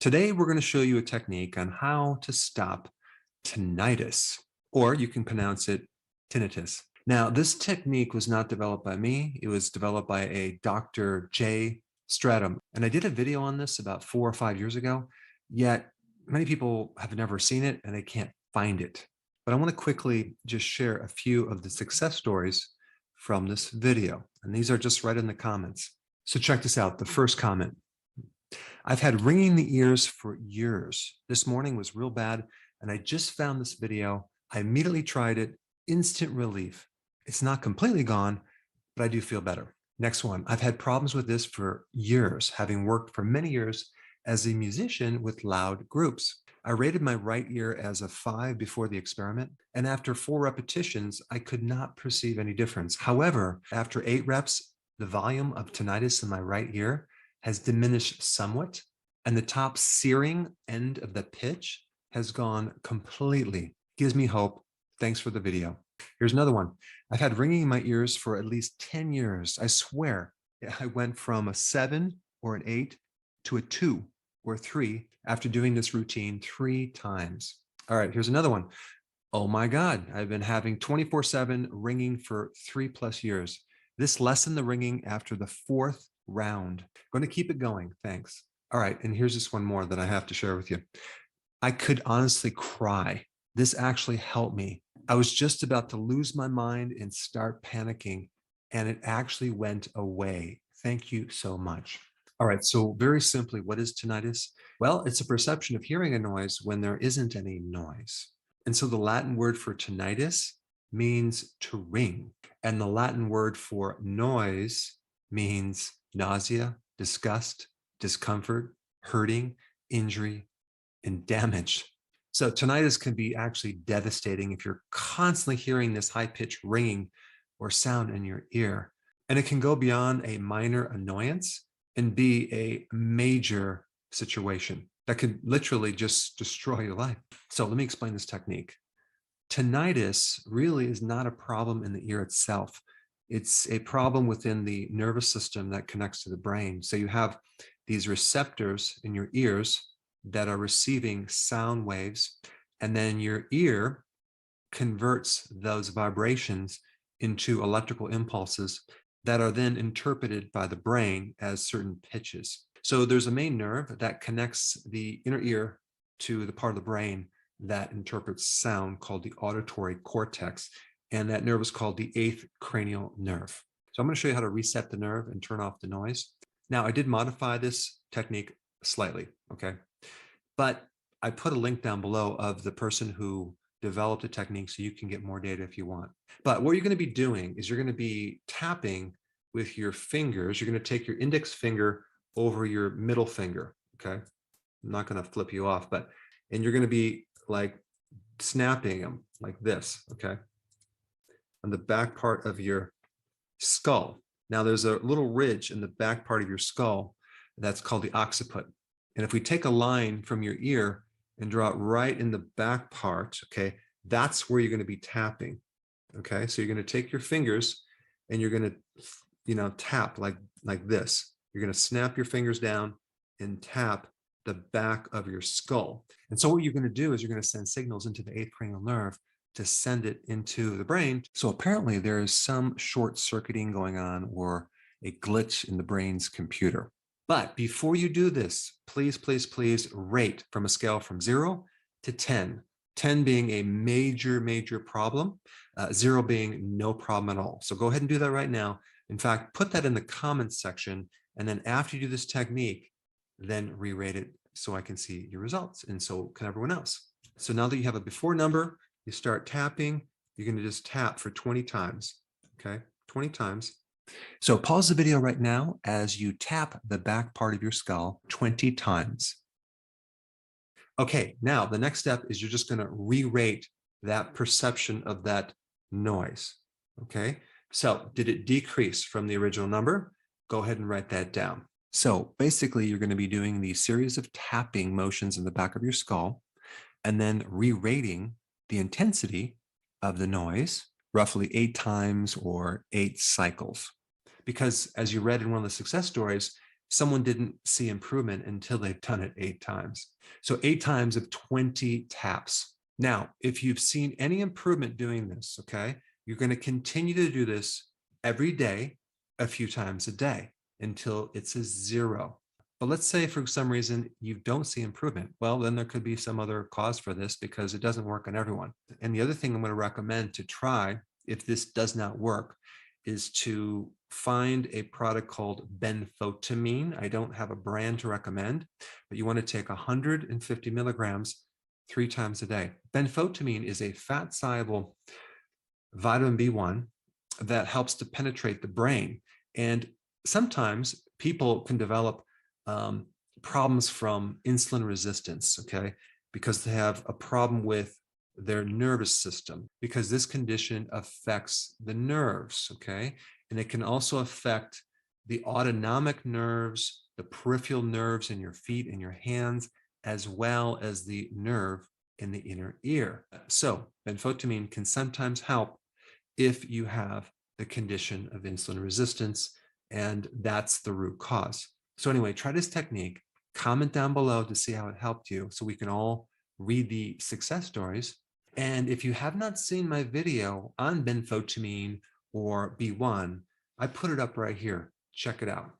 Today, we're going to show you a technique on how to stop tinnitus, or you can pronounce it tinnitus. Now, this technique was not developed by me. It was developed by a Dr. J.Stradom. And I did a video on this about 4 or 5 years ago, yet many people have never seen it and they can't find it. But I want to quickly just share a few of the success stories from this video. And these are just right in the comments. So check this out. The first comment. I've had ringing in the ears for years. This morning was real bad, and I just found this video. I immediately tried it. Instant relief. It's not completely gone, but I do feel better. Next one. I've had problems with this for years, having worked for many years as a musician with loud groups. I rated my right ear as a 5 before the experiment, and after 4 repetitions, I could not perceive any difference. However, after 8 reps, the volume of tinnitus in my right ear has diminished somewhat, and the top searing end of the pitch has gone completely. Gives me hope. Thanks for the video. Here's another one. I've had ringing in my ears for at least 10 years. I swear I went from a 7 or an 8 to a 2 or 3 after doing this routine 3 times. All right, here's another one. Oh my God, I've been having 24/7 ringing for 3+ years. This lessened the ringing after the 4th round. Going to keep it going. Thanks. All right. And here's just one more that I have to share with you. I could honestly cry. This actually helped me. I was just about to lose my mind and start panicking, and it actually went away. Thank you so much. All right. So very simply, what is tinnitus? Well, it's a perception of hearing a noise when there isn't any noise. And so the Latin word for tinnitus means to ring. And the Latin word for noise means nausea, disgust, discomfort, hurting, injury, and damage. So tinnitus can be actually devastating if you're constantly hearing this high-pitched ringing or sound in your ear. And it can go beyond a minor annoyance and be a major situation that could literally just destroy your life. So let me explain this technique. Tinnitus really is not a problem in the ear itself. It's a problem within the nervous system that connects to the brain. So you have these receptors in your ears that are receiving sound waves, and then your ear converts those vibrations into electrical impulses that are then interpreted by the brain as certain pitches. So there's a main nerve that connects the inner ear to the part of the brain that interprets sound called the auditory cortex. And that nerve is called the 8th cranial nerve. So I'm going to show you how to reset the nerve and turn off the noise. Now, I did modify this technique slightly, okay? But I put a link down below of the person who developed the technique so you can get more data if you want. But what you're going to be doing is you're going to be tapping with your fingers. You're going to take your index finger over your middle finger, okay? I'm not going to flip you off, and you're going to be like snapping them like this, okay? On the back part of your skull. Now there's a little ridge in the back part of your skull that's called the occiput. And if we take a line from your ear and draw it right in the back part, okay, that's where you're going to be tapping. Okay, so you're going to take your fingers and you're going to, tap like this. You're going to snap your fingers down and tap the back of your skull. And so what you're going to do is you're going to send signals into the 8th cranial nerve to send it into the brain. So apparently there is some short circuiting going on or a glitch in the brain's computer. But before you do this, please, please, please rate from a scale from 0 to 10. 10 being a major, major problem, 0 being no problem at all. So go ahead and do that right now. In fact, put that in the comments section. And then after you do this technique, then re-rate it so I can see your results. And so can everyone else. So now that you have a before number, you start tapping, you're going to just tap for 20 times, okay? 20 times. So pause the video right now as you tap the back part of your skull 20 times. Okay, now the next step is you're just going to re-rate that perception of that noise, okay? So did it decrease from the original number? Go ahead and write that down. So basically, you're going to be doing these series of tapping motions in the back of your skull and then re-rating the intensity of the noise roughly 8 times or 8 cycles. Because as you read in one of the success stories, someone didn't see improvement until they've done it 8 times. So 8 times of 20 taps. Now, if you've seen any improvement doing this, okay, you're going to continue to do this every day, a few times a day until it's a 0. But let's say for some reason you don't see improvement. Well, then there could be some other cause for this because it doesn't work on everyone. And the other thing I'm going to recommend to try if this does not work is to find a product called benfotiamine. I don't have a brand to recommend, but you want to take 150 milligrams 3 times a day. Benfotiamine is a fat-soluble vitamin B1 that helps to penetrate the brain. And sometimes people can develop problems from insulin resistance, okay, because they have a problem with their nervous system, because this condition affects the nerves, okay, and it can also affect the autonomic nerves, the peripheral nerves in your feet and your hands, as well as the nerve in the inner ear. So benfotiamine can sometimes help if you have the condition of insulin resistance, and that's the root cause. So anyway, try this technique, comment down below to see how it helped you so we can all read the success stories. And if you have not seen my video on benfotiamine or B1, I put it up right here. Check it out.